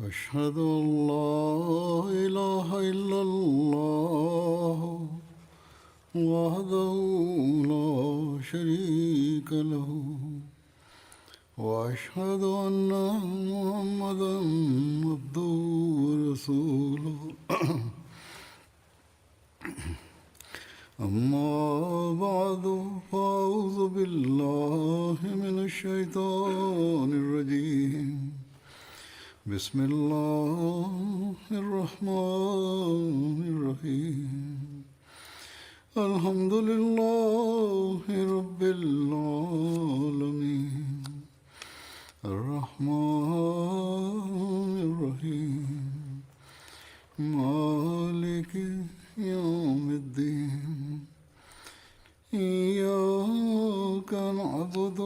أشهد أن لا إله إلا الله وحده لا شريك له وأشهد أن محمدا عبده ورسوله أما بعد فأعوذ بالله من الشيطان الرجيم بسم الله الرحمن الرحيم الحمد لله رب العالمين الرحمن الرحيم مالك يوم الدين إياك نعبد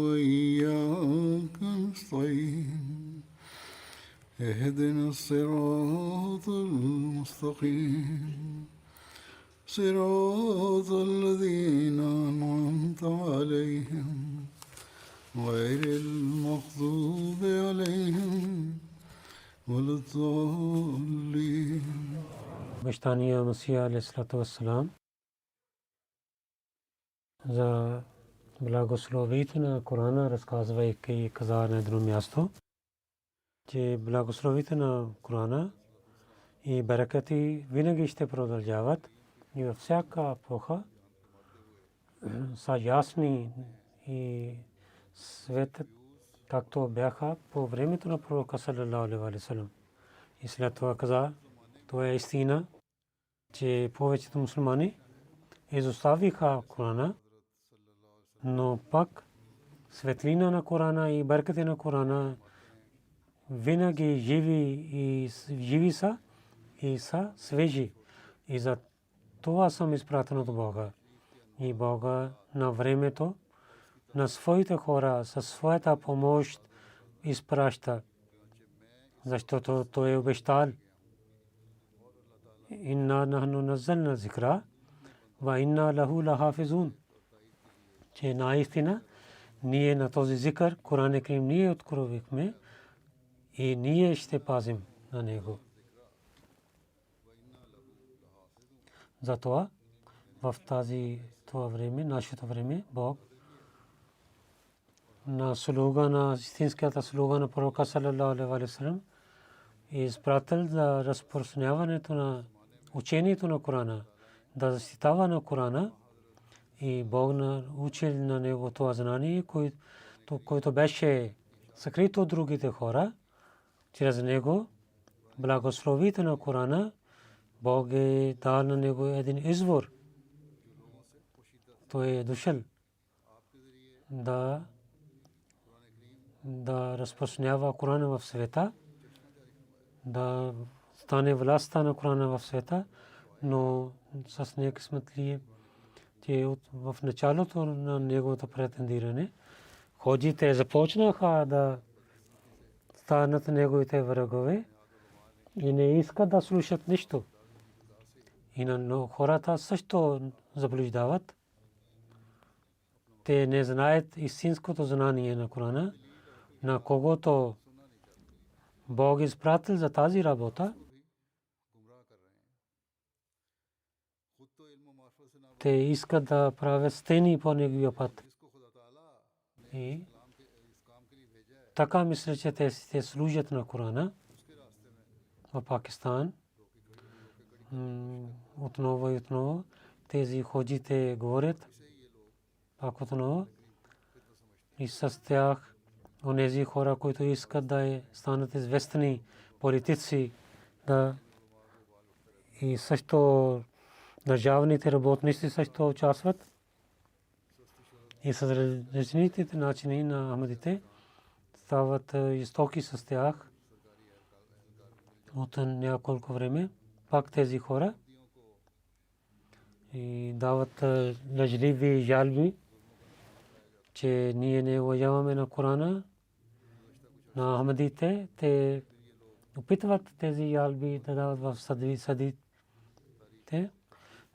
وإياك نستعين اهدنا الصراط المستقيم صراط الذين أنعمت عليهم غير المغضوب عليهم ولا الضالين. Бащания Масия алейхиссалату вассалам за благословите на Корана, разказвайки каза на едно място, че благословите на Корана и баракати винаги ще продължават и във всяка епоха са ясни и светът, както бяха по времето на пророка саллалаху алейхи ва саллям. И след това каза, това е истина, че повечето мусулмани изоставиха Корана, но пак светлина на Корана и баракати на Корана винаги живи са и са свежи. И за това съм изпратен от Бога. И Бога на времето на своите хора със своята помощ изпраща, защото Той е обещал: инна нахну наззална зикра ва инна лаху лахафизун, че наистина ние на този зикър, Коран Карим, ние откровихме и ние ще пазим на него. Затова в това време, нашето време, Бог на слуга, на истинската слуга на пророка саллалаху алейхи ва саллям е изпратил за разпространяването на учението на Корана, да защитава на Корана, и Бог научил на него това знание, което беше скрито от другите хора. Чрез него благословите на Корана Бог е дал на него един извор. Той е дошъл да разпространява Корана в света, да стане властта на Корана в света, но с некъсмет ли, че в началото на неговото претендиране ходите започнаха да станат неговите врагове и не искат да слушат нищо. И на хората също заблуждават. Те не знаят истинското знание на Корана, на когото Бог изпратил за тази работа. Те искат да правят стени по неговия път. И така мисля, че те служат на Корана. В Пакистан отново и отново тези ходжите говорят пак отново и с тях онези хора, които искат да станат известни политици, да и също държавните работници също участват. И с различните начини на Ахмадите стават истоки с тях от няколко време. Пак тези хора и дават лъжливи жалби, че ние не уважаваме на Корана, на Ахмадите. Те опитват тези жалби да дават в съдите.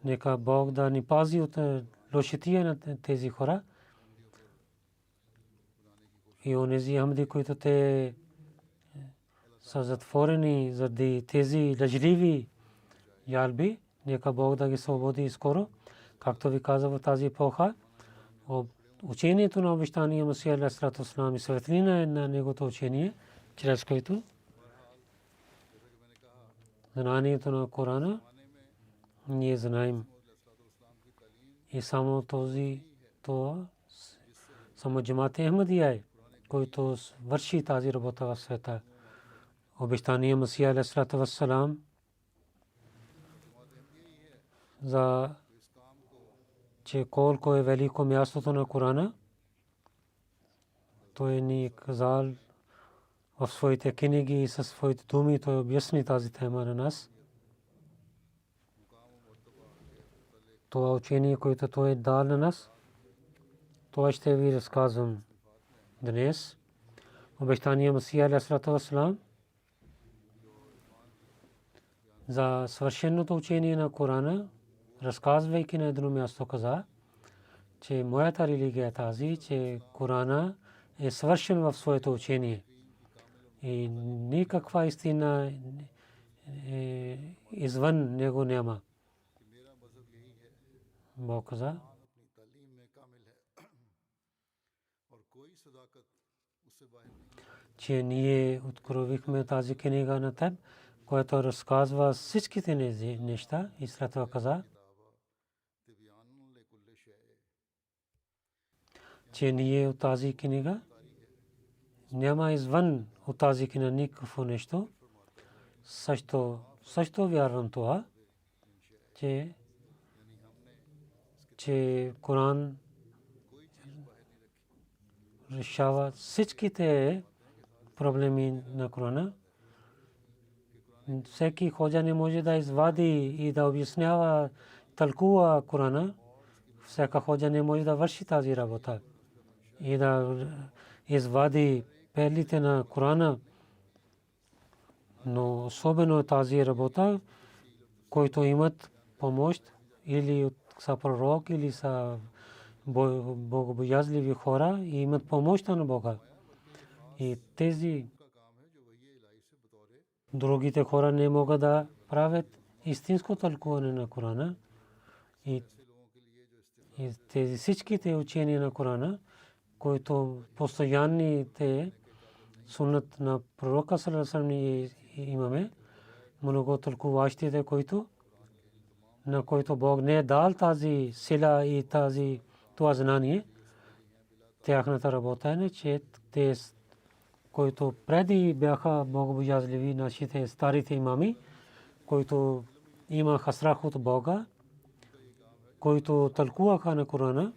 Нека Бог да ни пази от лошития на тези хора. И онези Ахмади, които те са затворени заради тези лъжливи ялби. Нека Бог да ги свободи скоро. Както ви каза в тази епоха, учението на обещания Масия алейхиссалату вассалам и светлина е на негото учение, чрез което знанието на Корана ние знаем. И само това само Джамаат Ахмадия е, който върши тази работа в света. Обещания Масия алейхиссалату вассалам за че колко е велико мястото на Корана, той ни казал в своите книги и със своите думи, той обясни тази тема на нас. Това учение, което той е дал на нас, това ще ви разказвам днес. Обещания Масия алейхиссалату вассалам за свършеното учение на Корана, разказвайки на едно място каза, че моята религия е тази, че Корана е свършен в своето учение и никаква истина извън него няма. Бог каза, че ние откровихме тази книга на теб, която разказва всичките неща, и след това каза, че ние от тази книга няма извън от тази книга никакво нещо. Също вярвам това, че Коран решава всичките проблеми на Корана. Всеки ходжа не може да извади и да обяснява, тълкува Корана. Всяка ходжа не може да върши тази работа и да извади перлите на Корана. Но особено тази работа, които имат помощ или са пророк, или са богобоязливи хора и имат помощта на Бога. И тези другите хора не могат да правят истинско тълкуване на Корана. И тези всичките учения на Корана, които постоянните суннат на пророка саллаллаху алейхи ва саллям имаме, много тълкуващите, на който Бог не е дал тази сила и това знание, тяхната работа е, че те, които преди бяха богобоязливи, нашите старите имами, които имаха страх от Бога, които тълкуваха на Корана,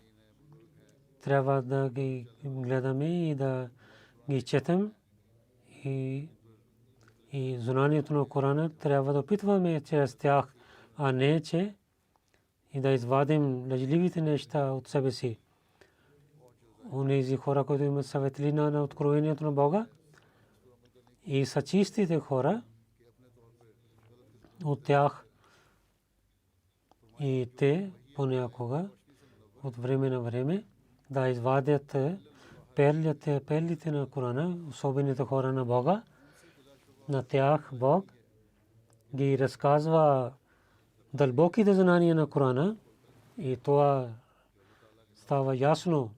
трябва да ги гледаме и да ги четем. И знанието на Корана трябва да опитваме чрез тях, а не че и да извадим лъжливите неща от себе си. Онези хора, които имат светлина на откровението на Бога и са чистите хора, от тях и те понякога от време на време да извадят перлите на Корана, особените хора на Бога. На тях Бог ги разказва дълбоките знания на Корана и това става ясно,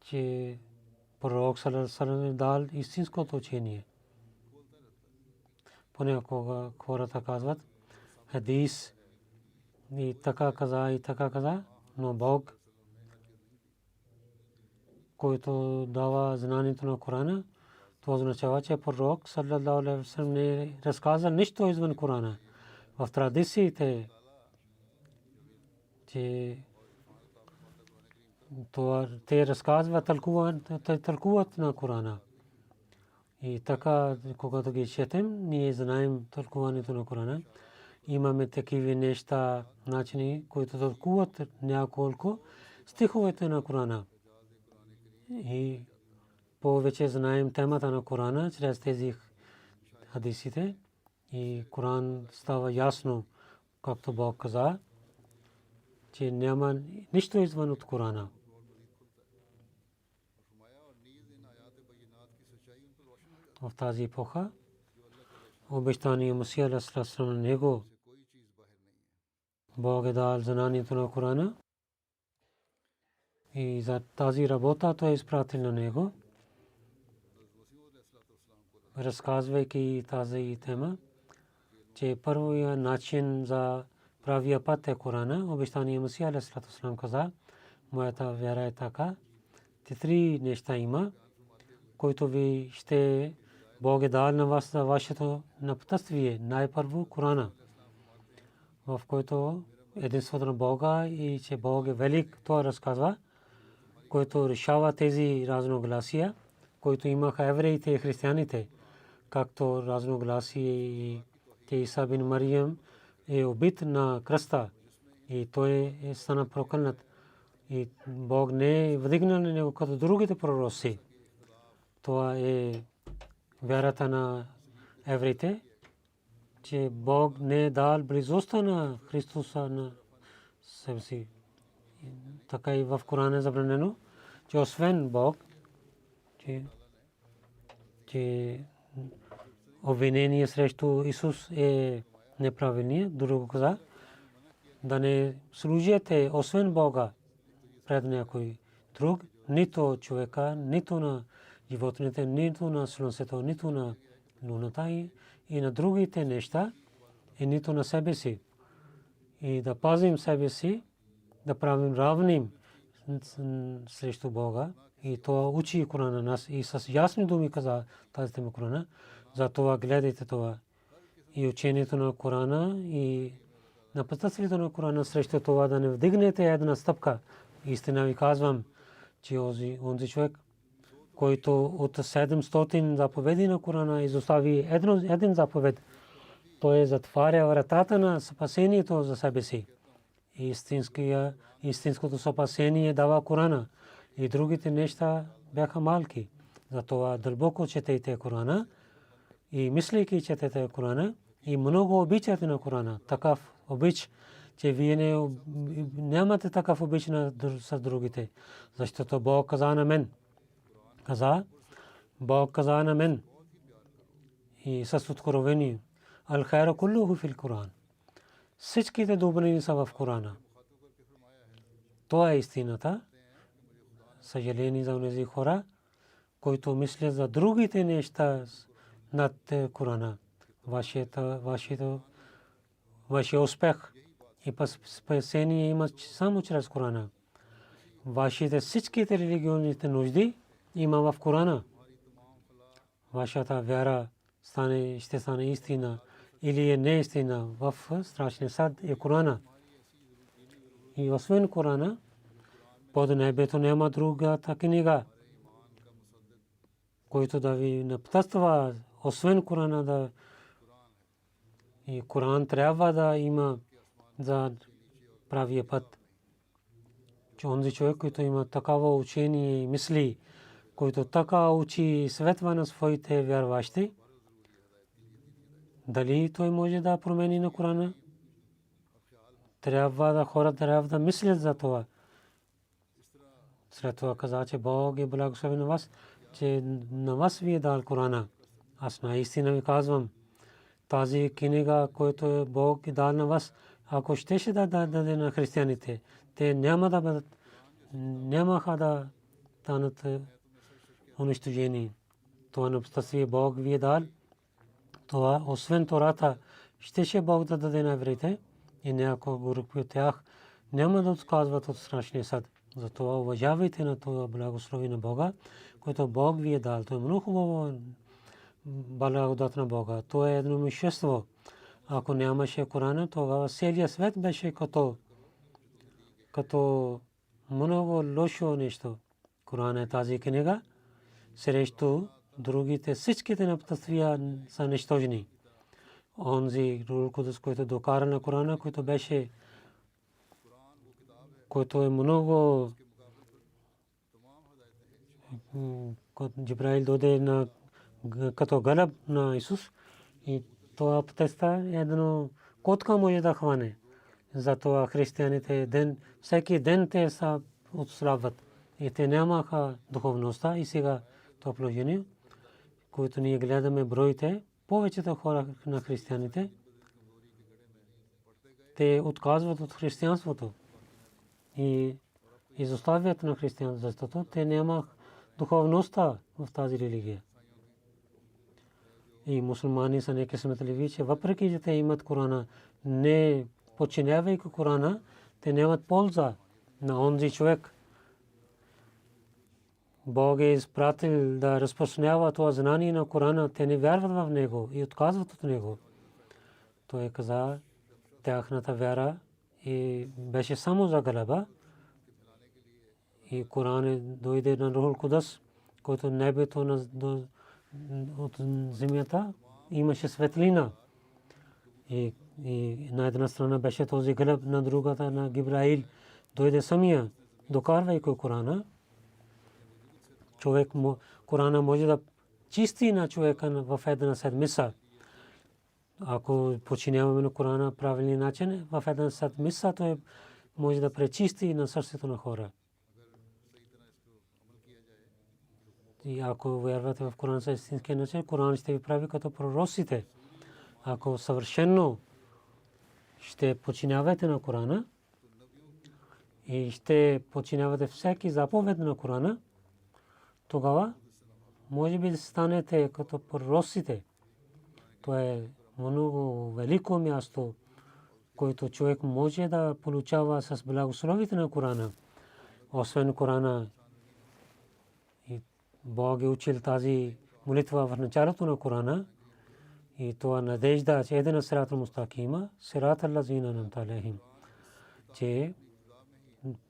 че пророк саллаллаху алейхи ва саллям е дал истинското учение. Понякога хората казват хадис и така каза, но Бог, който дава знанието на Корана, това означава, че пророк саллаллаху алейхи ва саллям не разказа нищо извън Корана. В традициите, че те разказват, тълкуват на Корана. И така, когато ги четем, ние знаем тълкуването на Корана. Имаме такива неща, начини, които тълкуват няколко стиховете на Корана. И повече знаем темата на Корана чрез тези хадисите. И Коран става ясно, както Бог каза, че няма нищо извън от Корана. В тази епоха обещание Масия алейхи салам на него. Бог е дал знанието на Корана и за тази работа той е изпратил на него, разказвайки тази тема, че първият начин за правия път е Корана. Обещание Масия алейхи салам каза: моята вяра е така, че три неща има, които ви ще Бог е дал на вас за вашето напътствие. Най-първо Корана, в който единството на Бога и че Бог е велик, това разказва, който решава тези разногласия, които имаха евреите и християните, както разногласие, че Иса бин Мариям е убит на кръста и той е стана прокълнат и Бог не е вдигнал на него като другите пророци. Това е вярата на евреите, че Бог не е дал близостта на Христоса на себе си. Така и в Корана е забранено, че освен Бог, че обвинение срещу Исус е неправилно. Друго каза, да не служите освен Бога пред някой друг, нито човека, нито на животните, нито на слънцето, нито на луната и на другите неща, и нито на себе си. И да пазим себе си, да правим равним срещу Бога. И това учи Корана нас и с ясни думи каза тази тема Корана. Затова гледайте това. И учението на Корана и напътствието на Корана срещу това да не вдигнете една стъпка. Истина ви казвам, че онзи човек, който от 700 заповеди на Корана изостави един заповед, той затваря вратата на спасението за себе си. Истинското спасение дава Корана и другите неща бяха малки. Затова дълбоко четете Корана и мислейки четете Корана и много обичате на Корана. Такъв обич, че вие нямате такъв обич с другите. Защото Бог каза на мен. Бог каза на мен и с откровение: Ал-хайру куллуху фил Коран. Всичките добрини са в Корана. Това е истината. Съжаление за онези хора, които мислят за другите неща над Корана. Вашия успех и спасение има само чрез Корана. Вашите всичките религиозните нужди има в Корана. Вашата вяра ще стане истина или е неистина в страшния съд е Корана. И освен Корана, под небето няма друга книга, който да ви напътства, освен Корана. Да и Коран трябва да има за правия път. Че онзи човек, който има такава учение и мисли, който така учи светва на своите вярващи, дали той може да промени на Корана? Хората трябва да мислят за това. След това каза, че Бог е благословен на вас, че на вас ви е дал Корана. Аз наистина ви казвам, тази книга, която Бог е дал на вас, ако щеше да даде на християните, те нямаха да станат унищожени. Това напътствие Бог ви е дал. Това, освен Тората, щеше Бог да даде на евреите и някои групи от тях няма да отказват от страшния съд. Затова уважавайте на това благословение на Бога, което Бог ви е дал. Това е много хубаво благодат на Бога. Това е едно имущество. Ако нямаше Корана, тогава целият свет беше като много лошо нещо. Коран е тази книга. Срещу другите всичките напътствия са нищожни. Онзи Рух Кудус, който докара на Корана, който е много Джибраил дойде като гълъб на Исус и това пътеста едно котка може да хване. Затова християните всеки ден те са отслабват и те нямаха духовността и сега това положение, което ние гледаме броите, повечето хора на християните, те отказват от християнството и изоставят на християнството, защото те нямат духовността в тази религия. И мусулмани са не късметливи, че въпреки че те имат Корана, не подчинявайки Корана, те нямат полза на онзи човек. Бог е изпратил да разпространява това знание на Корана, те не вярват в него и отказват от него. Той каза, тяхната вяра и беше само за галаба. И Коран дойде на Рухул Кудус, който небето от земята имаше светлина. И на една страна беше този галаб, на другата на Гибраил. Дойде самия, докарвайки Корана. Човек Корана може да чисти на човека в една седмица. Ако подчиняваме на Корана правилния начин, в една седмица той може да пречисти на сърцето на хора. И ако вярвате в Корана с истинския начин, Коран ще ви прави като пророците. Ако съвършено ще подчинявате на Корана и ще подчинявате всеки заповед на Корана, тогава може би да станете като пророците. Това е много велико място, което човек може да получава с благословите на Корана. Освен Корана, Бог е учил тази молитва в началото на Корана и това надежда, че един сирата мустакима, сирата лазина намталехим, че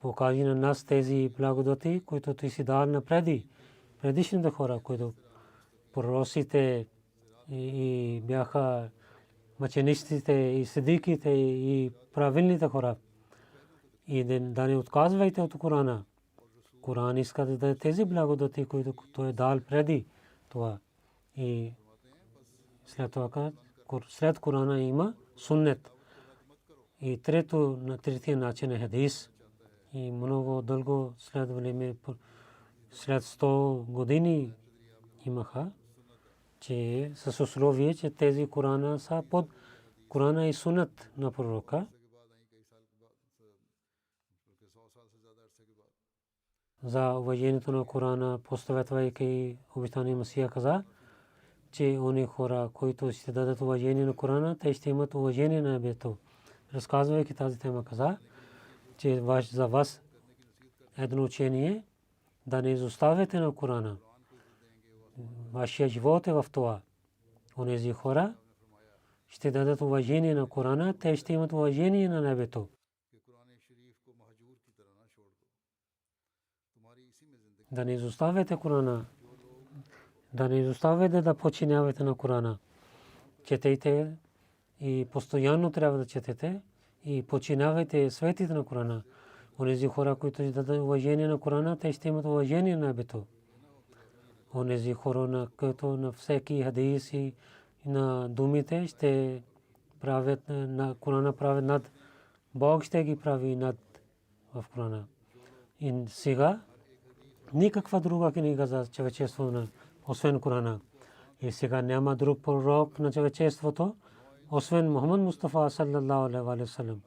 покажи на нас тези благодати, които ти си дал на предишните хора, които пророците и бяха мъчениците и седиките и правилните хора. И да не отказвайте от Корана. Коран иска да даде тези благодати, които той е дал преди това. И след това, след Корана има суннет. И третия начин е хадис. И много дълго след 100 години имаха, че с условие, че тези Корана са под Корана и суннет на пророка. За уважението на Корана, посъветвайки обещания Месия каза, че они хора, които ще дадат уважение на Корана, те ще имат уважение на небето. Разказвайки тази тема каза, че за вас едно учение да не изоставяте на Корана. Вашия живот е в това. Онези хора ще дадат уважение на Корана, те ще имат уважение на небето. Да не изоставяте Корана. Да не изоставяте да подчинявате на Корана. Четете и постоянно трябва да четете и подчинявайте светите на Корана. Онези хора, които ще дадат уважение на Корана, те ще имат уважение на небето. Онези хора, които на всеки хадис и на думите ще правят на Корана правят над. Бог ще ги прави над в Корана. И сега никаква друга книга за човечеството, освен Корана. И сега няма друг пророк на човечеството, освен Мухаммад Мустафа саллаллаху алейхи ва саллям.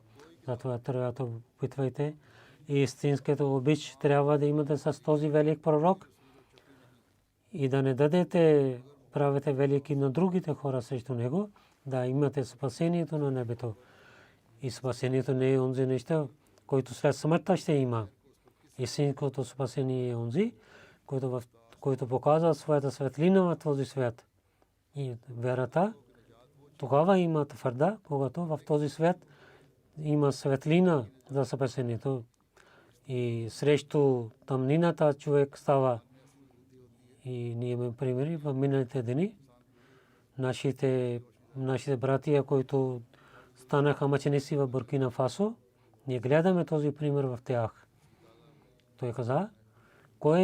Затова трябва да опитвайте и истинското обич трябва да имате с този велик пророк и да не дадете правите велики на другите хора срещу него, да имате спасението на небето. И спасението не е онзи нещо, който след смъртта ще има. Истинското спасение е онзи, който показва своята светлина в този свят. И вярата тогава има твърда, когато в този свят има светлина за спасението. И срещу тъмнината човек става. И ние имаме примери в миналите дни. Нашите братия, които станаха мъченици в Буркина Фасо, ние гледаме този пример в тях. Той каза, кой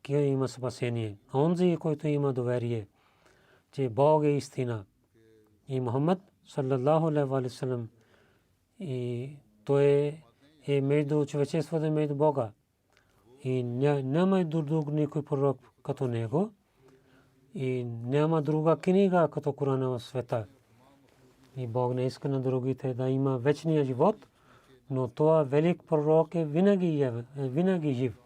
има спасение? Онзи, който има доверие, че Бог е истина. И Мухаммад саллаллаху алейхи ва саллям, и той е между човечеството и между Бога. И няма друг никой пророк като него. И няма друга книга като Корана в света. И Бог не иска на другите да има вечния живот, но това велик пророк е винаги жив.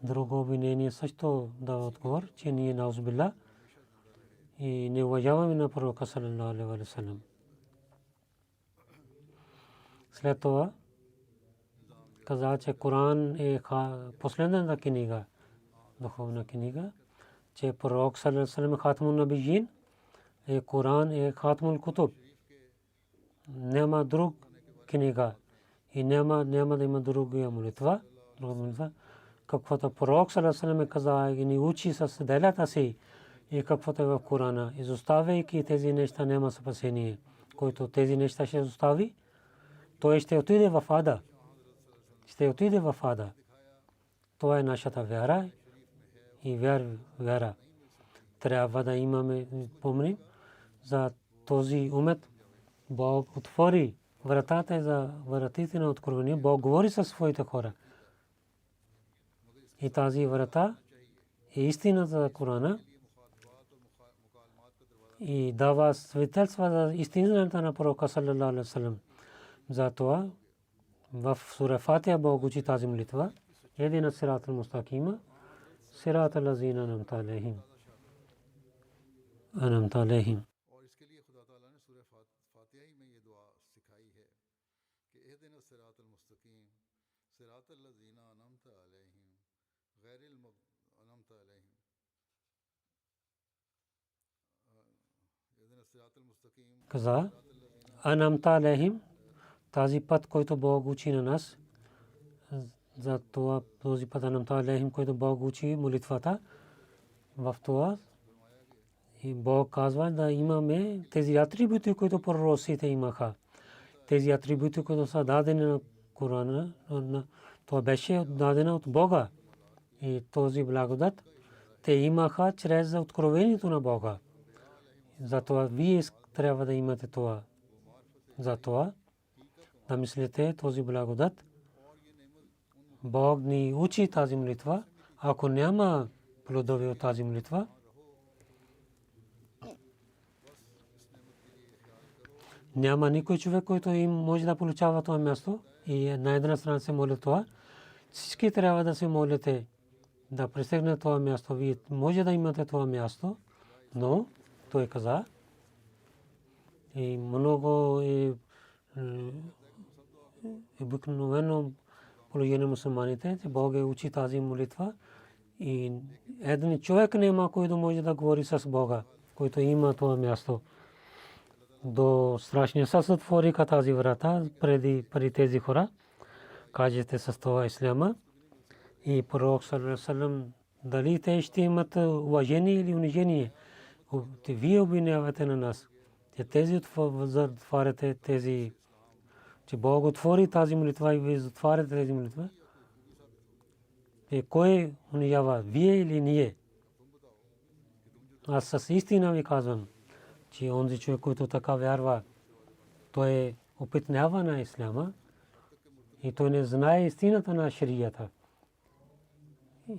Друго обвинение също дава отговор, че ние наузбилла и не уважаваме на пророка саллаллаху алейхи ва саллям. След това каза, че Коран е последната книга, духовна книга, че пророк саллаллаху алейхи ва саллям е хатмун набиин, и Коран е хатмул кутуб. Няма друг книга и няма да има друга молитва. Каквото пророк саллаллаху алейхи ва саллям каза и ни учи с делата си и каквото е в Корана. Изоставяйки тези неща няма спасение. Който тези неща ще изостави, той ще отиде в ада. Ще отиде в ада. Това е нашата вяра и вяра. Трябва да имаме помним за този умет. Бог отвори вратата за вратите на откровение. Бог говори със своите хора. И тази врата е истината за Корана и дава свидетелства за истината на пророка саллаллаху алейхи ва саллям. Затова в сура Фатиха Бог учи тази молитва. Едина сиратал мустакима, сиратал лазина ан'амта алейхим. Каза ан'амта алейхим, тази път, който Бог учи на нас, за това този път ан'амта алейхим, който Бог учи молитвата, в това и Бог казва да имаме тези атрибути, които пророците имаха. Тези атрибути, които са дадени на Корана, това беше дадено от Бога. И този благодат те имаха чрез откровението на Бога. Затова вие трябва да имате това. Затова да мислите този благодат. Бог ни учи тази молитва. Ако няма плодове от тази молитва, няма никой човек, който им може да получава това място. И на една страна се моли това. Всички трябва да се молите да пристигне това място. Вие може да имате това място, но той каза и много обикновено положение на мусулманите, че Бог учи тази молитва и един човек няма, който може да говори с Бога, който има това място. До страшния съд отвориха тази врата преди тези хора. Кажете с това исляма и пророк саллаллаху алейхи ва саллям дали те ще имат уважение или унижение. Вие обвинявате на нас. Тези отваряте тези, че Бог отвори тази молитва и вие затваряте тези молитва. Кой унижава, вие или ние? Аз с истина ви казвам, че онзи човек, който така вярва, той опитнява на исляма и той не знае истината на шарията.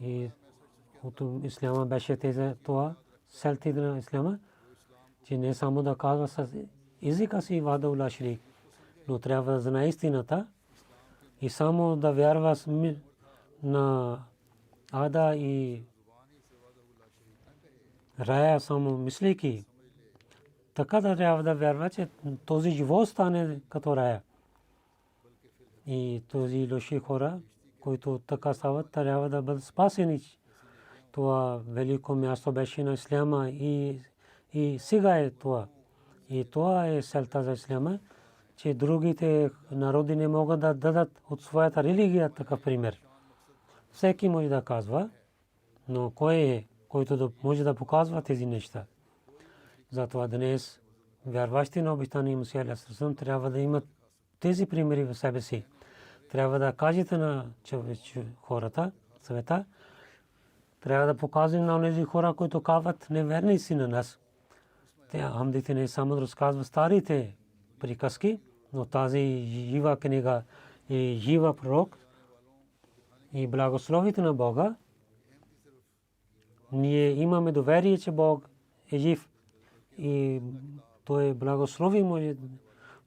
И от исляма беше това селтите на исляма, че не само да казва с езика си вахдаху ла шарик, но трябва да знае истината и само да вярва на ада и рая само мислейки. Така да трябва да вярва, че този живот стане като рая. И този лоши хора, които така стават, трябва да бъдат спасени. Това велико място беше на исляма и сега е това. И това е целта за исляма, че другите народи не могат да дадат от своята религия такъв пример. Всеки може да казва, но кой е, който може да показва тези неща? Затова днес вярващи на обещания Месия алейхи салам трябва да имат тези примери в себе си. Трябва да кажете на хората, света, трябва да показваме на тези хора, които казват неверни си на нас. Те хамдите не само да разказват старите приказки, но тази жива книга и жива пророк и благословите на Бога ние имаме доверие, че Бог е жив и той благослови може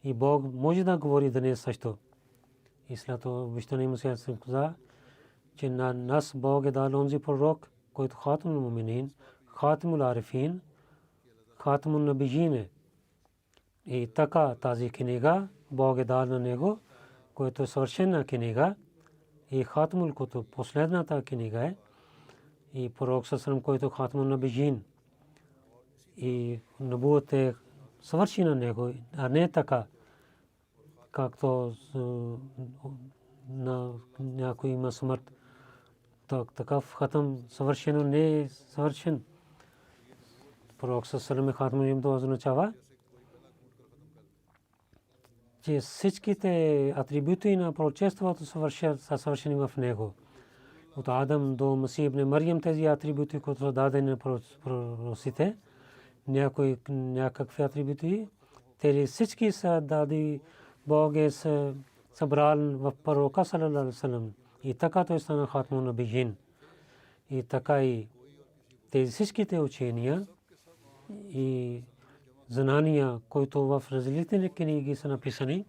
и Бог може да говори днес също. И след това обещание му се каза, че на нас Бог е дал онзи пророк, който хатмул муминин, хатмул арифин, хатмул набиин е. И така тази книга Бог е дал на него, който е съвършена книга, и хатмул кутуб, последната книга е, и пророк съсрам, който хатмул набиин. И набуът е съвършен на него, а не така, както на някой има смърт. Такъв хатъм съвършено не е съвършен. Пророк съсрам хатмул им това означава, че всичките атрибути на пророчеството са съвършени в него. От Адам до Масих ибн Мариям тези атрибути, които са дадени на пророците, някакви атрибути, тези всички са дади Бог е събрал в пророка саллаллаху алейхи ва саллям. И така той стана хатмун набиин. И така и тези всичките учения и знания, които в различни книги са написани,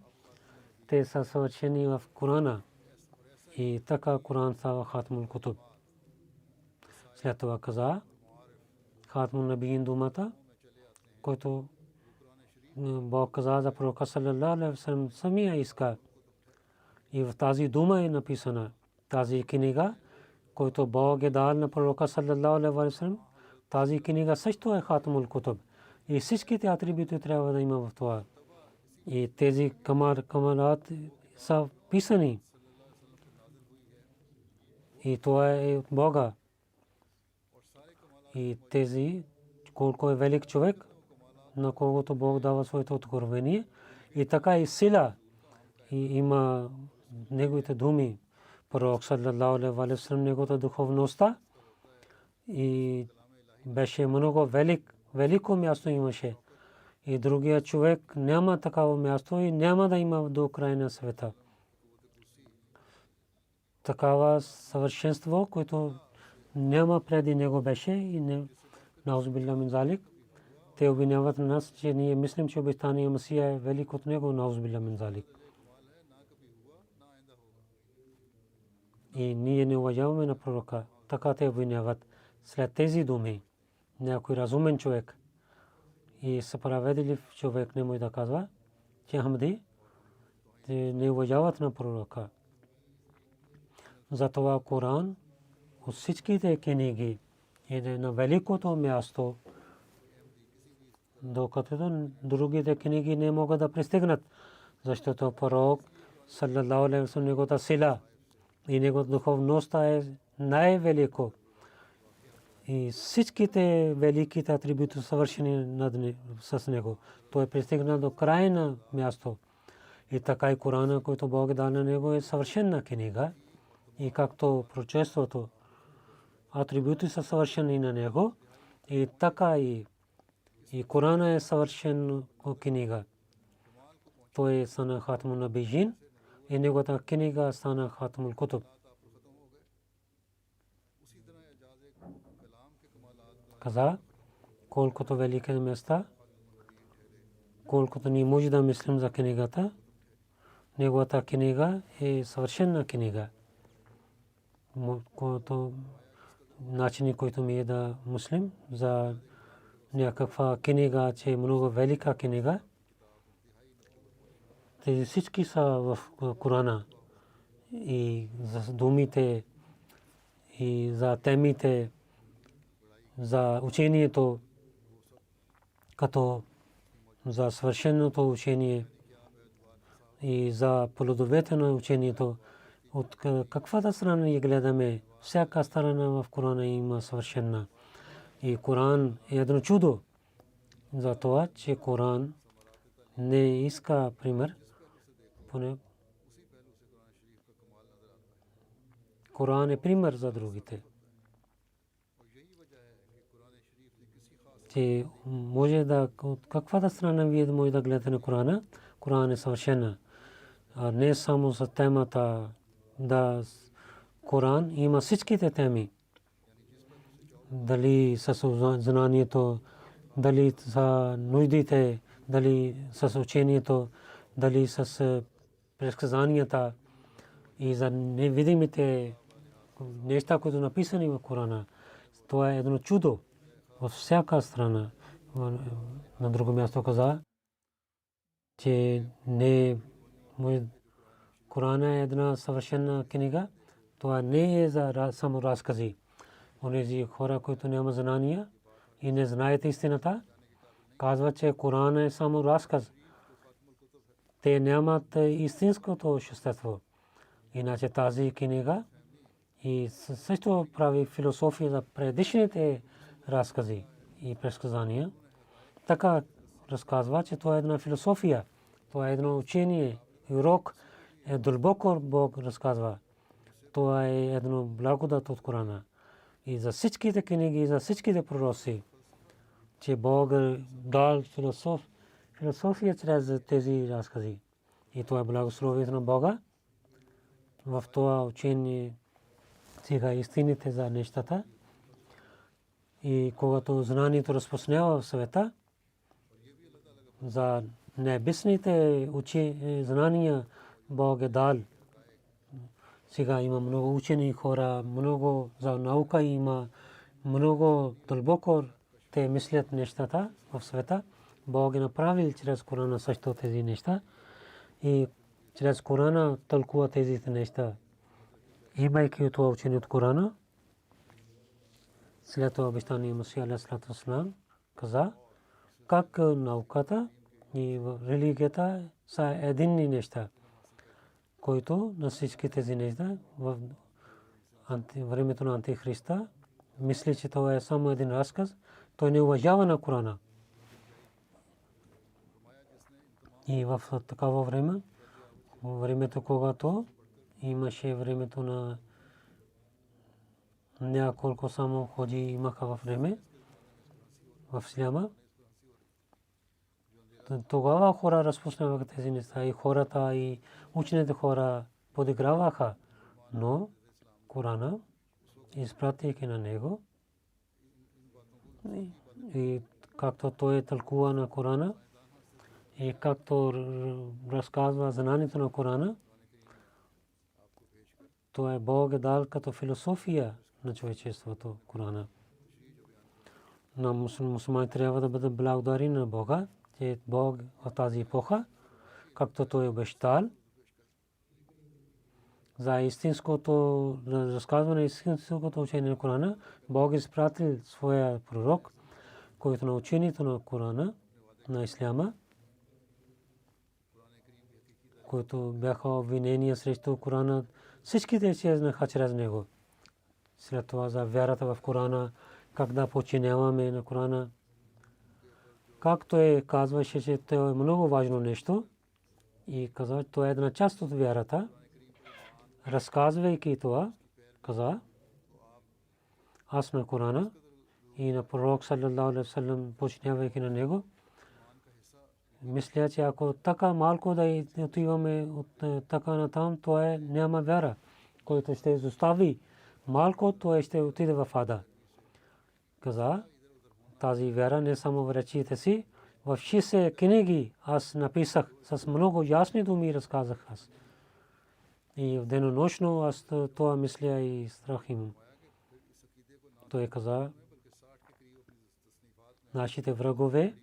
те са съвършени в Корана. И така Коран става хатмул кутуб. След това каза хатмун набиин думата, който Бог каза за пророка саллаллаху алейхи ва саллям, самия иска. И в тази дума е написана тази книга, който Бог е дал на пророка саллаллаху алейхи ва саллям. Тази книга също е хатмул кутуб. И всичките атрибути трябва да има в това. И тези камалат са писани. И това е от Бога. И тези, колко е велик човек, на когото Бог дава своето откровение. И така и сила. И има неговите думи. Пророк саллаллаху алейхи ва саллям, неговата духовността. И беше много велико място имаше. И другия човек няма такава място и няма да има до края на света. Такава съвършенство, което няма преди него беше и не наузбилла мин залик. Те обвиняват нас, че ние мислим, че обещания Месия е велик от него, наузбилла мин залик. И ние не уважаваме на пророка. Така те обвиняват. След тези думи някой разумен човек и справедлив човек не може да казва, че Ахмади не уважават на пророка. Затова Коран от всичките книги е на великото място, докато другите книги не могат да пристигнат, защото пророк саллаллаху алейхи ва саллям, неговата сила и неговата духовност е най-велико. И всичките великите атрибути са съвършени с него. Той е пристигнал до крайно място. И така и Корана, който Бог е дал на него, е съвършена книга. И както пророчеството, атрибути са съвършени на него, и така и Корана е съвършена книга. Той стана хатмун набиин и неговата книга стана хатмул кутуб. Каза, колкото велики места, колкото ни може да мислим за книгата, неговата книга е съвършена книга. Който начини, който ми е да мислим за някаква книга, че е много велика книга, тези всички са в Корана. И за думите, и за темите, за учението, като за свършеното учение и за плодовете на учението. От каквата страна ние гледаме, всяка страна в Корана има съвършена. И Коран е едно чудо за това, че Коран не иска пример. Коран е пример за другите. Че може да, от каквата страна вие може да гледате на Корана, Коран е съвършена. Не само за темата, да Коран има всичките теми. дали с знанието, дали с нуждите, дали с учението, дали с предсказанията и за невидимите неща, които написани в Корана. Това е едно чудо във всяка страна. На друго място каза, че не Корана е една съвършена книга. Това не е за само разкази. Онези хора, които няма знания и не знаят истината, казват, че Коран е само разказ. Те нямат истинското същество. Иначе тази книга и също прави философия за предишните разкази и предсказания. Така разказва, че това е една философия, това е едно учение, урок, е дълбоко Бог разказва. Това е едно благодат от Корана. И за всичките книги, за всичките пророци, че Бог дал философия чрез тези разкази. И това е благословието на Бога. В това учение сега истините за нещата. И когато знанието разпространява в света, за небесните знания Бог е дал. Сега има много учени хора, много за наука има, много дълбоко те мислят нещата в света. Бог е направил чрез Корана също тези неща и чрез Корана тълкува тези неща. Имайки това учение от Корана, след това обещание Масия алейхиссалату вассалам каза, как науката и религията са единни неща, които на всички тези неща в времето на Антихриста мисли, че това е само един разказ, той не уважава на Корана. И в такава време, времето когато имаше времето на няколко само ходи имаха във време в Исляма, тогава хора разпространяваха тези неща и хората и учените хора подиграваха, но Корана, изпратейки на него и както той тълкува на Корана и както разказва знанието на Корана, това е Бог дал като философия на човечеството Корана. На мусулмани трябва да бъдат благодарни на Бога, че Бог в тази епоха, както той обещал, за истинското разказване, истинското учение на Корана, Бог изпратил своя пророк, който на учението на Корана, на Исляма, които бяха обвинения срещу Корана, всичките изчезнаха чрез него. След това за вярата в Корана, как да подчиняваме на Корана, както казваше, че това е много важно нещо и каза, това е една част от вярата. Разказвайки това, каза, аз на Корана и на пророк саллаллаху алейхи ва саллям, подчинявайки на него, мисля, че ако така малко да отиваме от така натам, това няма вяра, който ще изостави малко, това ще отиде в ада. Каза, тази вяра не само в речите си, в 60 книги аз написах, с много ясни думи разказах аз. И в денонощно аз това мисля и страх имам. Той каза, нашите врагове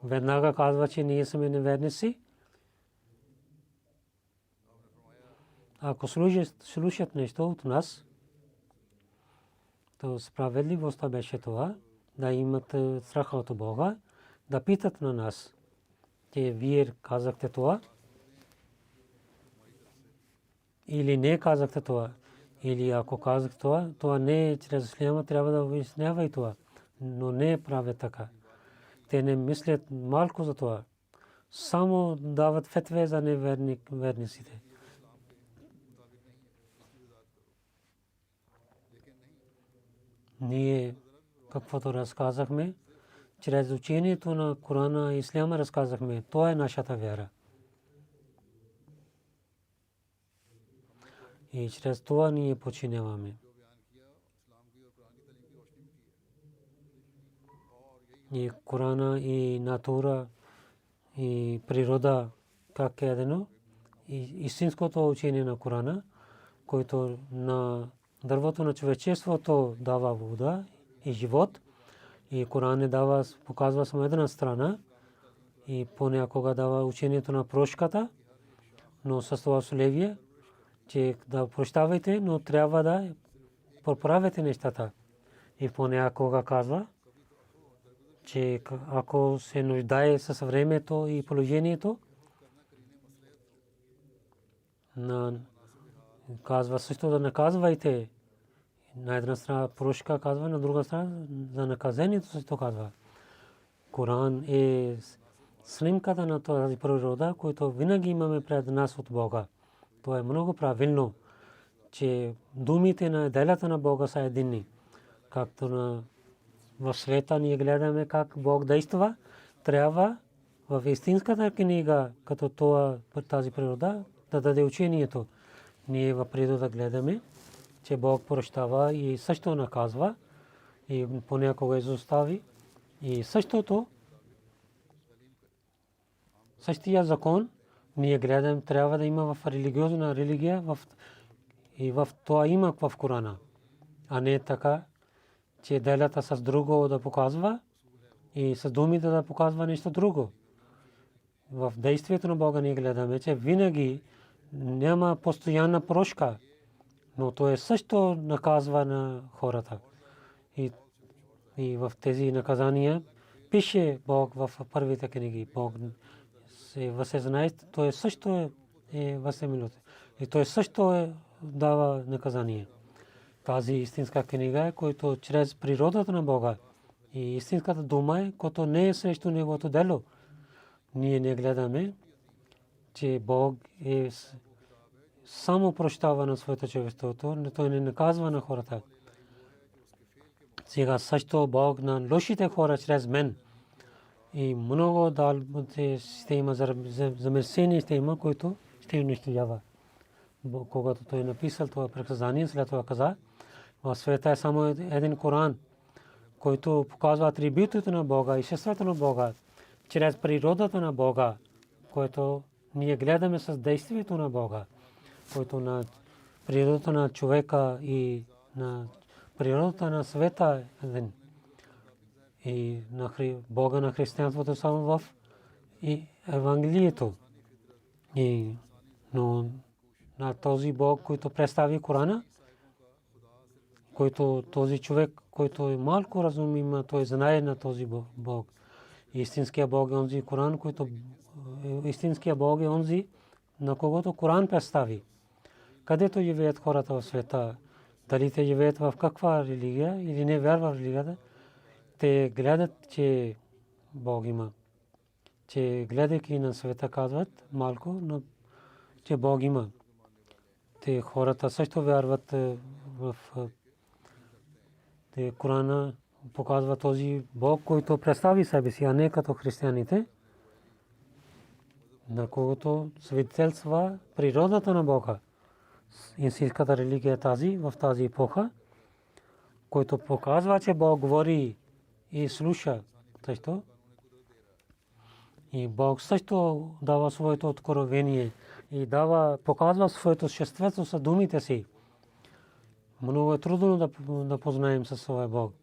веднага казва, че ние сме неверници. Ако слушат нещо от нас, то справедливостта беше това, да имат страх от Бога, да питат на нас, че вие казахте това, или не казахте това, или ако казахте това, това не е чрез Исляма, трябва да обяснява и това, но не правят така. Те не мислят малко за това, само дават фетве за неверниците. Ние каквото разказахме, чрез учението на Корана и Исляма разказахме, това е нашата вяра. И чрез това ние починяваме. И Корана и натура и природа как е дадено. И истинското учение на Корана, който на дървото на човечеството дава вода и живот. И Коран не дава, показва само една страна и понякога дава учението на прошката, но с това условие, че да прощавайте, но трябва да поправите нещата. И понякога казва, че ако се нуждае с времето и положението, казва също да наказвайте. На една страна прошка казва, на друга страна за наказанието също казва. Коран е снимката на тази природа, която винаги имаме пред нас от Бога. Това е много правилно, че думите на делата на Бога са единни. Както в света ние гледаме как Бог действа, трябва в истинската книга, като тази природа, да даде учението. Ние в природа гледаме, че Бог прощава и също наказва и понякога изостави. И същия закон ние гледаме, трябва да има в религиозна религия и в това има в Корана. А не така, че делата с друго да показва и с думите да показва нещо друго. В действието на Бога ние гледаме, че винаги няма постоянна прошка, но то е също наказва на хората. И в тези наказания пише Бог в първите книги. Бог се въззнае, то е също възмилостив. И то е също дава наказание. Тази истинска книга е, която чрез природата на Бога и истинската дума е, която не е срещу неговото дело. Ние не гледаме, че Бог е само прощава на своето човечеството, той не наказва на хората. Сега също Бог на лошите хора чрез мен. И много ще има замърсени, ще има, които ще унищожава. Когато той е написал това приказание, след това каза, в света е само един Коран, който показва атрибутите на Бога и съществото на Бога, чрез природата на Бога, който ние гледаме с действието на Бога, който на природата на човека и на природата на света е един. И на Бога на християнството само в Евангелието. Но на този Бог, който представи Корана, който този човек, който е малко разум, той знае на този Бог. Истинския Бог е онзи Коран, който истинския Бог е онзи, на когото Коран представи. Където живеят хората в света, дали те живеят в каква религия или не вярват в религията, те гледат, че Бог има. Че гледайки на света казват малко, но че Бог има. Те хората също вярват в Корана, показва този Бог, който представи себе си, а не като християните, на когото свидетелства природата на Бога. Истинската религия е тази, в тази епоха, който показва, че Бог говори и слуша също. И Бог също дава своето откровение и показва своето същество с думите си. Много е трудно да познаем със своя Бог.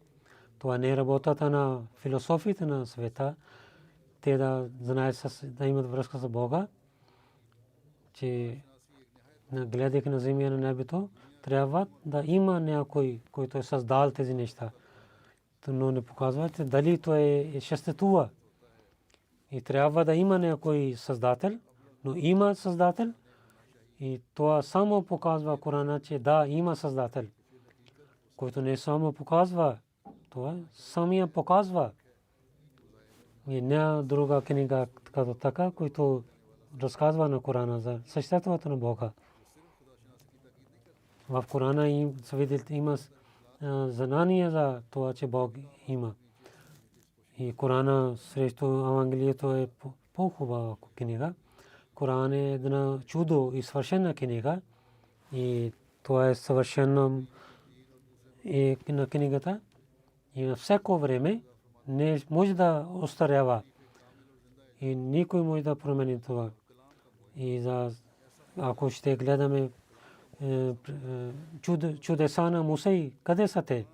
Това не е работата на философите на света. Те да знаят, да имат връзка с Бога, че гледайки на земя на небето, трябва да има някой, който е създал тези неща. Но не показва, че дали то съществува. И трябва да има някой създател, но има създател. И това само показва Корана, че да, има създател. Който не само показва, това самия показва. И не друга книга като така, който разказва на Корана за съществото на Бога. В Корана има знание за това, че Бог има. И Корана срещу Евангелието е по-хубава книга. Коран е една чудо и свършена книга, И това е съвършено на книгата. И на всяко време не може да остарява. И никой може да промени това. И ако ще гледаме чудеса на Муса, къде са те?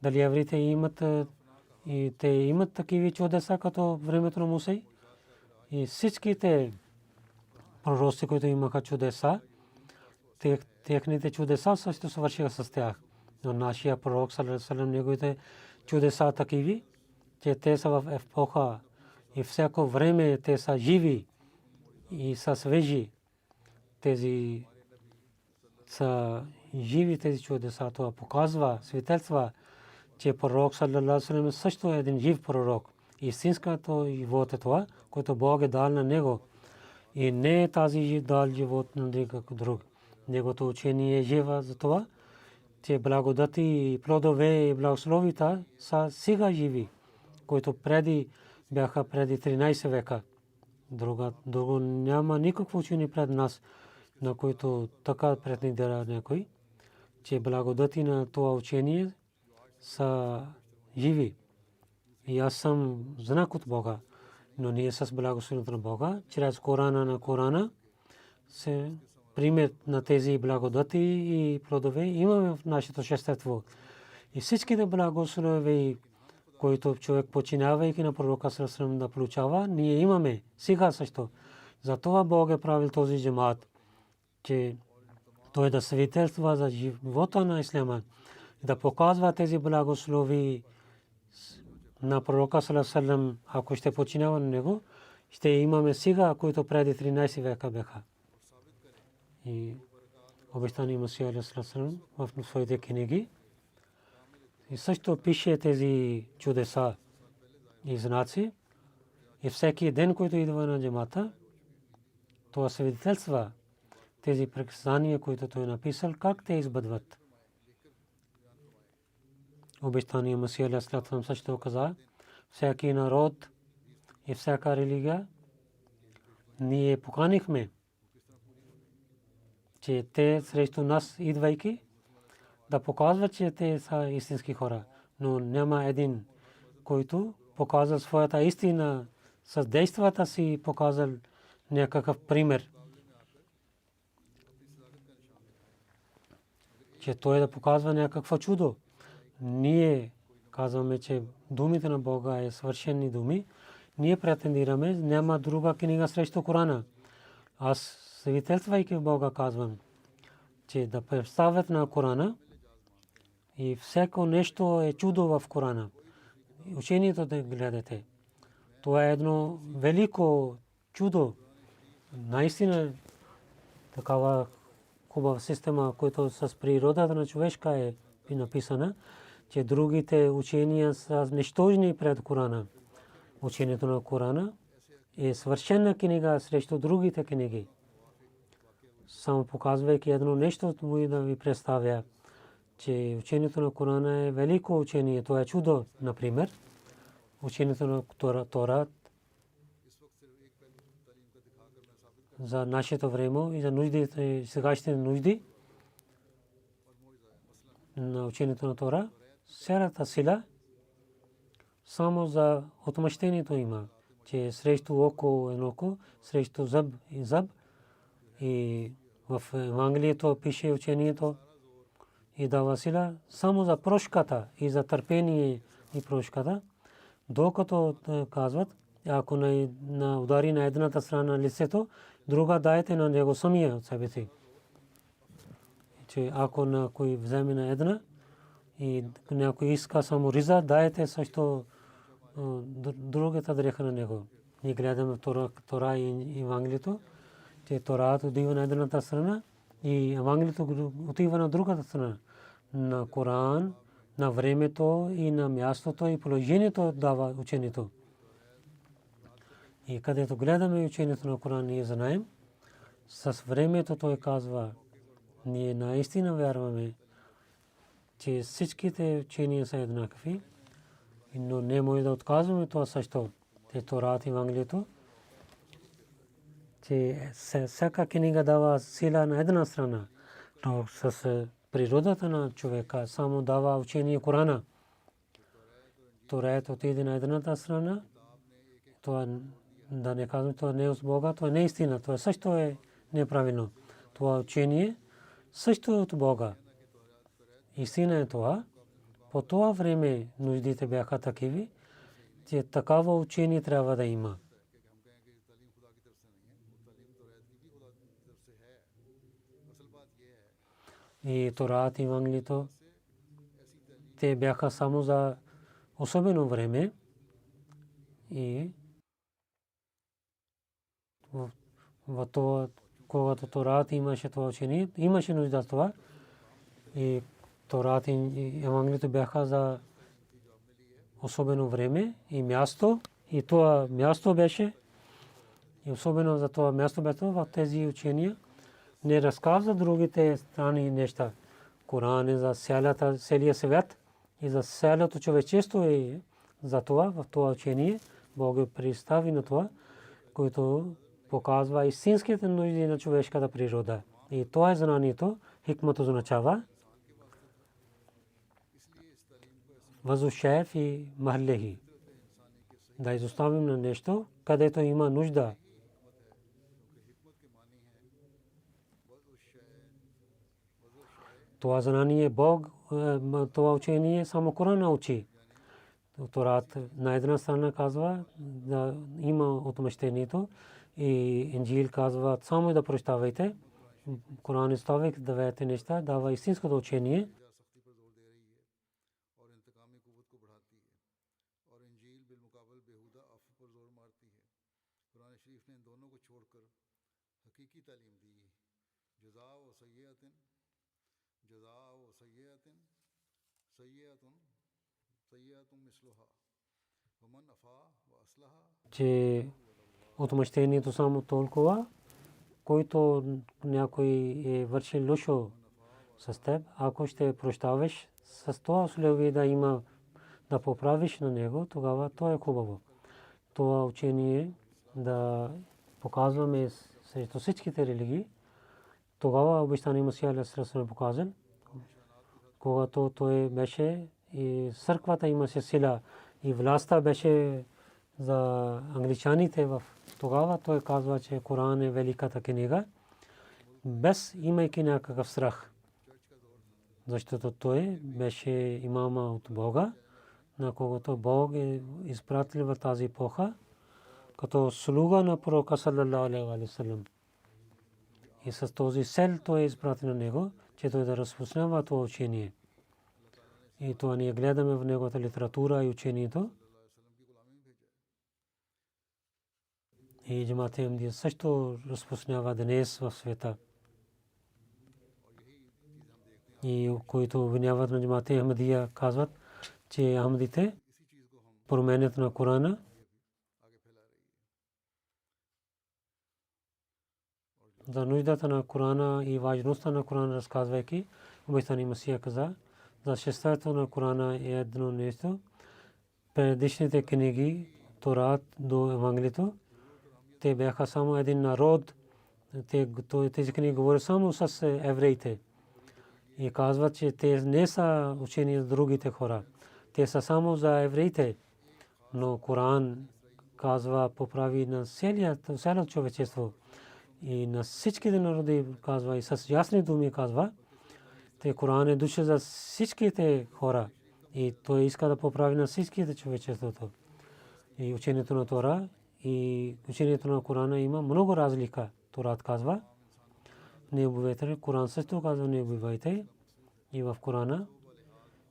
Дали евреите имат такива чудеса като времето на Муса? И всичките пророци, които имаха чудеса, техните чудеса също свършиха с тях. Но нашия пророк, саллаллаху неговите чудеса такива, че те са в епоха и всяко време те са живи и са свежи. Тези са живи тези чудеса. Това показва, свидетелства, че пророк саллаллаху също е един жив пророк. Истинското живот е това, което Бог е дал на него. И не е тази дал живот на друг. Негото учение е жива за това, че благодати и плодове и благословита са сега живи, които бяха преди 13 века. Друго няма никакво учение пред нас, на които така претендира някой, че благодати на това учение са живи. И аз съм знак от Бога. Но ние с благословението на Бога, чрез Корана се примет на тези благодати и плодове имаме в нашето шестество. И всичките благослови, които човек починявайки на пророка саллаллаху да получава, ние имаме сега също. Затова Бог е правил този джамаат, че той да свидетелства за живота на исляма, да показва тези благослови на пророка саллаллаху, ако ще починява на него, ще имаме сега, които преди 13 века бяха. И обещания Масия саллаллаху в своите книги и също пише тези чудеса и знаци. И всеки ден, който идва на джамата, това свидетелства тези предсказания, които той е написал, как те избъдват. Обещания Масия саллаллаху също каза, всеки народ и всяка религия ние поканихме, че те срещу нас идвайки да показват, че те са истински хора. Но няма един, който показва своята истина с действията си, показал някакъв пример, че той да показва някакво чудо. Ние казваме, че думите на Бога е свършени думи. Ние претендираме, няма друга книга срещу Корана. Аз свидетелствайки в Бога казвам, че да представят на Корана и всяко нещо е чудо в Корана. Учението да гледате. Това е едно велико чудо. Наистина такава хубава система, която с природата на човешка е написана, че другите учения са нищожни пред Корана. Учението на Корана е свършена книга срещу другите книги. Само показвайки едно нещо, може да ви представя, че учението на Корана е велико учение. Това е чудо, например. Учението на Торат за нашето време и за нуждите, сегашните нужди на учението на Тора, сярата сила само за отмъщението има, че срещу око едно око, срещу зъб и зъб. И в Евангелието пише учението и дава сила само за прошката и за търпение и прошката, докато казват, ако на удари на едната страна лицето, друга дайте на него самия от себе си. Че ако някой вземе на една и някой иска само риза, дайте също другата дреха на него. Ние гледаме Тора и Евангелието, че Тората отива на едната страна и Евангелието отива на другата страна. На Коран, на времето и на мястото и положението дава учението. И където гледаме учението на Коран, ние знаем, с времето той казва, ние наистина вярваме, че всичките учения са еднакви, но не може да отказваме това също. Те Торат и Евангелието, че всяка книга дава сила на една страна, Но с природата на човека само дава учение Корана. Торат отиде на едната страна. Това да не казвам, това не е от Бога, това не е истина, това също е неправилно. Това учение също е от Бога. Истина е това. По това време нуждите бяха такива, че такава учение трябва да има. И Торат и Евангелието, те бяха само за особено време. И в това, когато Торат имаше това учение, имаше нужда от това. И Торат и Евангелието бяха за особено време и място. И това място беше, и особено за това място беше в тези учения. Не разказва другите страни неща. Коран е за целия свят и за цялото човечество е за това. В това учение Бог представи на това, което показва истинските нужди на човешката природа. И това е знанието, хикмат означава възушеф и махлехи. Да изоставим на нещо, където има нужда. Това знание Бог, това учение само Корана учи. Торат на една страна казва да има отмъщението и Инджил казва само да прощавайте. Коран изставя двете неща, дава истинското учение. Че отмъщението само толкова, който някой е вършил лошо с теб, ако ще прощаваш с това условие да има да поправиш на него, тогава то е хубаво. Това учение да показваме срещу всичките религии. Тогава обещание Масия алейхи салам показан, когато той беше и църквата имаше сила и властта беше за англичаните в тогава той казва, че Коран е великата книга, без имайки някакъв страх. Защото той беше имама от Бога, на когото Бог е изпратил в тази епоха, като слуга на пророка саллаллаху алейхи ва саллям. И с този цел той е изпратен на него, че той да разпространява това учение. И това ние гледаме в неговата литература и учението. И Джамаат Ахмадия също разпространява днес в света. И които обвиняват на Джамаат Ахмадия казват, че ахмадите променят на Корана. За нуждата на Корана и важността на Корана разказвайки, обещани Масия каза, за шестото на Корана е едно нещо. Предишните книги, Торат до Евангелието, те бяха само един народ. Тези книги говорят само с евреите. И казват, че те не са учени за другите хора. Те са само за евреите. Но Коран казва, поправи на цялото човечество. И на всичките народи казва, и с ясни думи казва, те Коран е дошъл за всичките хора. И той иска да поправи на всичките човечеството. И учението на Тора и учението на Корана има много разлика. Торат казва, не убивайте. Коран също казва, не убивайте. И в Корана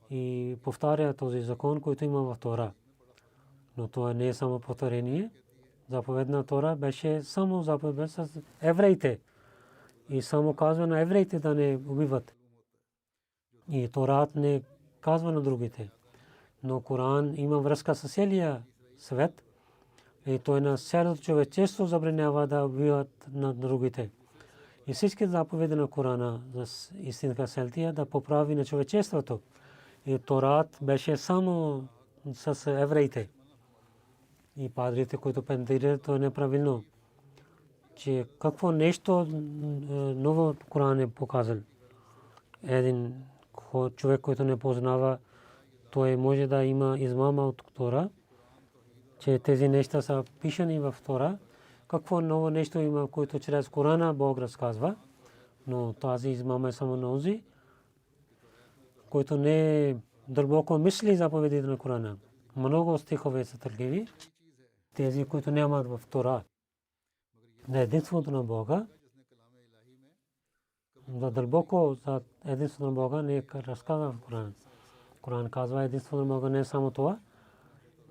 и повтаря този закон, който има в Тора. Но това не е само повторение. Заповед на Тора беше само заповед с евреите. И само казва на евреите да не убиват. И Торат не казва на другите. Но Коран има връзка с целия свет. И той на цялото човечество забранява да убиват на другите. И всички заповеди на Корана за истинска целта да поправи на човечеството. И Торат беше само с евреите. И падрите, които пентират, то е неправилно. Че какво нещо ново Коран е показал. един човек, който не познава, той може да има измама от Тора, че тези неща са пишани в Тора. Какво ново нещо има, което чрез Корана Бог разказва, но тази измама е само на онзи, който не дълбоко мисли заповедите на Корана. Много стихове са такива, тези, които нямат в Тора. На единството на Бога, за дълбоко за единството на Бога не разказва в Корана. Коран казва единството на Бога не е само това,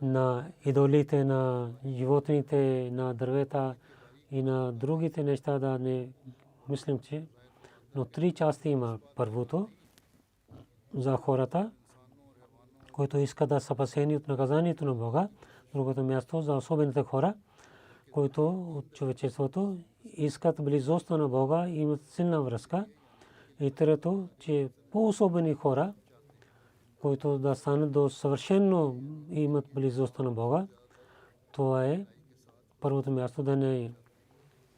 на идолите, на животните, на дървета и на другите неща да не мислим, че. Но три части има. Първото за хората, които искат да са спасени от наказанието на Бога. Другото място за особените хора, които от човечеството искат близостта на Бога и имат силна връзка. И трето, че по-особени хора, които да станат до съвършено имат близостта на Бога. Това е първото място, да не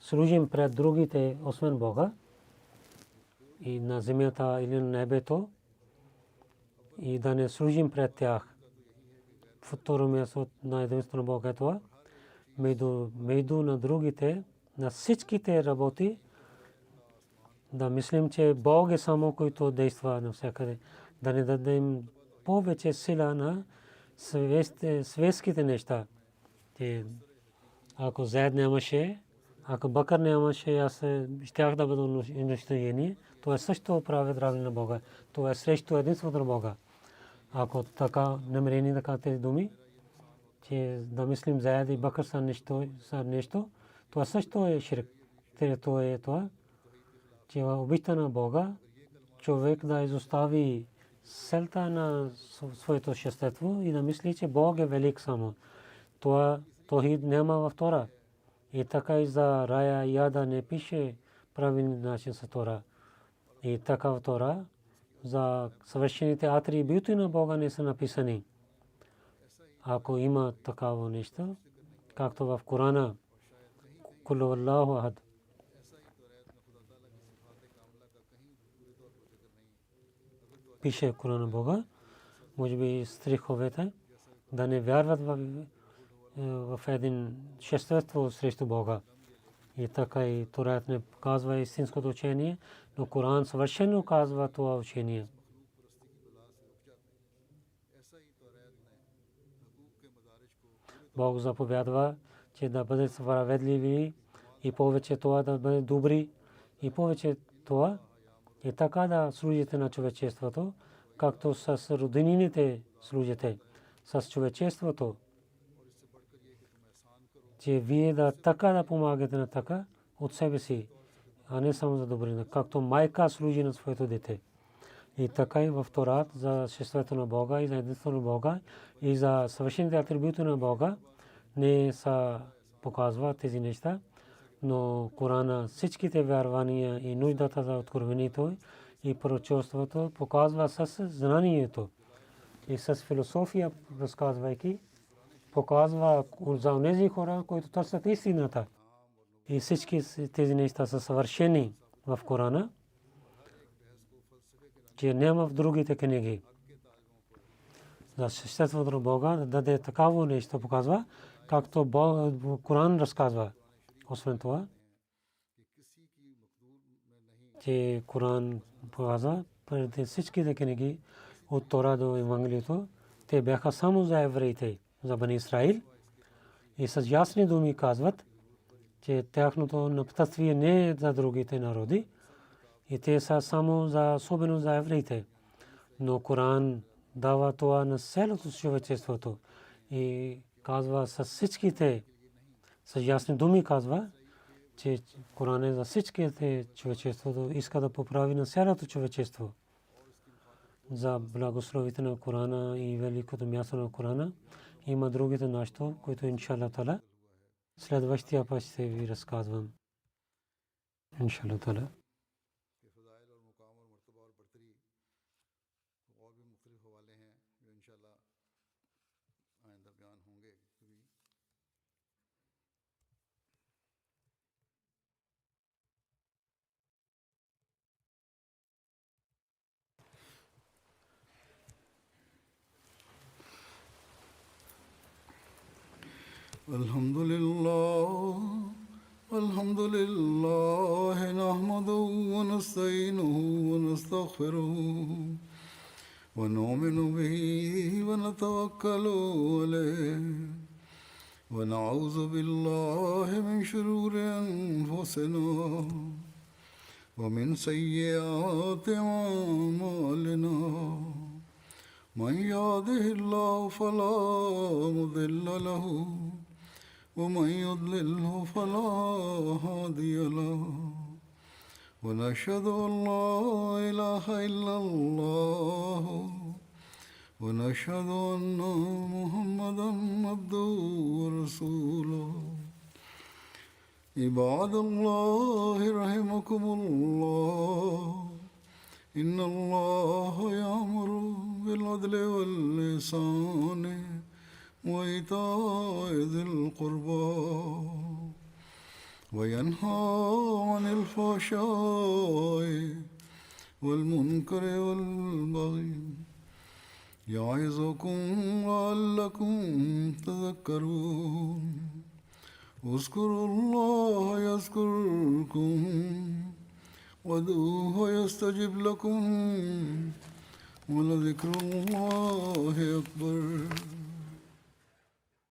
служим пред другите, освен Бога, и на земята или на небето, и да не служим пред тях. Второ място на единството на Бога е това. Между на другите, на всичките работи, да мислим, че Бог е само, който действа навсякъде. Да не дадем повече сила на светските неща. Ако Зайд нямаше, ако Бакър нямаше, аз щях да бъда унищожени. Това също прави драги на Бога. Това е срещу единството на Бога. Ако така намерени така тези думи, че да мислим Зайд и Бакър са нещо, това също е ширк. Това е това, че в обичта на Бога човек да изостави целта на своето същество и да мисли, че Бог е велик само. Това тохид няма в Тора. И така и за рая и ада не пише правилен начин с Тора. И така в Тора за съвършените атрибути на Бога не са написани. Ако има такава нещо, както в Корана, Кул Аллаху Ахад, пише Корана Бога, може би стриховете да не вярват в един шествество срещу Бога. И така и Торат не казва истинското учение, но Коран съвършено казва това учение. Бог заповядва, че да бъдат справедливи и повече това да бъдат добри и повече това и така да служите на човечеството, както с роднините служите, с човечеството, че вие да така да помагате на така от себе си, а не само за добрина, както майка служи на своето дете. И така и в Торат за съществото на Бога и за единството на Бога и за съвършените атрибути на Бога не са показва тези неща, но Корана всичките вярвания и нуждата за откровението и пророчеството показва с знанието и с философия разказвайки, показва за онези хора, които търсят истината. И всички тези неща са съвършени в Корана, че няма в другите книги. За съществото на Бога да даде такава нещо показва, както Коран разказва. Освен това, че Коран показва преди всичките книги от Тора до Евангелието, те бяха само за евреите, за Бани Исраил. И с ясни думи казват, че тяхното напътствие не е за другите народи и те са само за особено за евреите. Но Коран дава това на цялото човечеството и казва с всичките, с ясни думи казва, че Коран е за всичките човечеството, иска да поправи на цялото човечество. За благословите на Корана и великото място на Корана има другите нещо, които иншаллах таала следващия път ще ви разказвам. Иншаллах таала. الحمد لله نحمده ونستعينه ونستغفره ونؤمن به ونتوكل عليه ونعوذ بالله من شرور أنفسنا ومن سيئات أعمالنا من يهده الله فلا مضل له ومن يضلله فلا هادي له ونشهد أن لا إله إلا الله ونشهد أن محمدا عبده ورسوله عباد الله رحمكم الله إن الله يأمر بالعدل والإحسان وإيتاء ذي القربى وينهى عن الفحشاء والمنكر والبغي يعظكم لعلكم تذكرون اذكروا الله يذكركم وادعوه يستجب لكم ولذكر الله أكبر.